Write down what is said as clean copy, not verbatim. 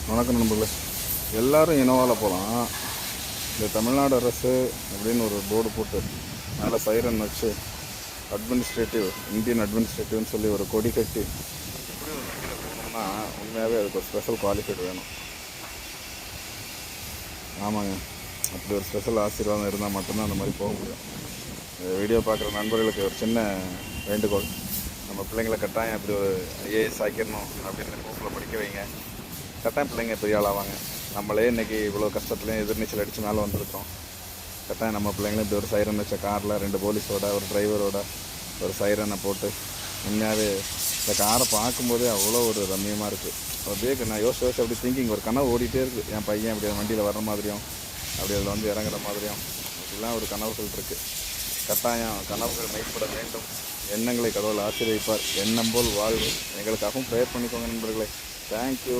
வணக்கம் நண்பர்களே. எல்லோரும் இனோவாவில் போகலாம். இந்த தமிழ்நாடு அரசு அப்படின்னு ஒரு போர்டு போட்டு மேலே சைரன் வச்சு இந்தியன் அட்மினிஸ்ட்ரேட்டிவ்னு சொல்லி ஒரு கொடி கட்டி இப்படி ஒரு வண்டியில் போகணும்னா உண்மையாகவே அதுக்கு ஒரு ஸ்பெஷல் குவாலிஃபைடு வேணும். ஆமாங்க, அப்படி ஒரு ஸ்பெஷல் ஆசீர்வாதம் இருந்தால் மட்டும்தான் அந்த மாதிரி போக முடியும். வீடியோ பார்க்குற நண்பர்களுக்கு ஒரு சின்ன வேண்டுகோள், நம்ம பிள்ளைங்களை கட்டாயம் அப்படி ஒரு ஐஏஎஸ் ஆக்கிடணும் அப்படின்னு போக்கில் படிக்க வைங்க. கட்டாயம் பிள்ளைங்க பெரிய ஆளாவாங்க. நம்மளே இன்றைக்கி இவ்வளோ கஷ்டத்துலேயும் எதிர்நீச்சல் அடித்து மேலே வந்திருக்கோம். கட்டாயம் நம்ம பிள்ளைங்களும் இப்படி ஒரு சைரன் வச்ச காரில் 2 போலீஸோட ஒரு டிரைவரோட ஒரு சைரனை போட்டு உண்மையாகவே இந்த காரை பார்க்கும்போதே அவ்வளோ ஒரு ரம்மியமாக இருக்குது. அப்படியே நான் யோசிச்சு அப்படி திங்கிங் ஒரு கனவு ஓடிட்டே இருக்குது. என் பையன் அப்படி வண்டியில் வர்ற மாதிரியும் அப்படி அதில் வந்து இறங்குற மாதிரியும் இப்படிலாம் ஒரு கனவுகள் இருக்குது. கட்டாயம் கனவுகள் மெய்ப்பட வேண்டும். எண்ணங்களை கடவுள் ஆசீர்வதிப்பார். எண்ணம் போல் வாழ்வு. எங்களுக்காகவும் ப்ரேயர் பண்ணிக்கோங்க நண்பர்களே. தேங்க்யூ.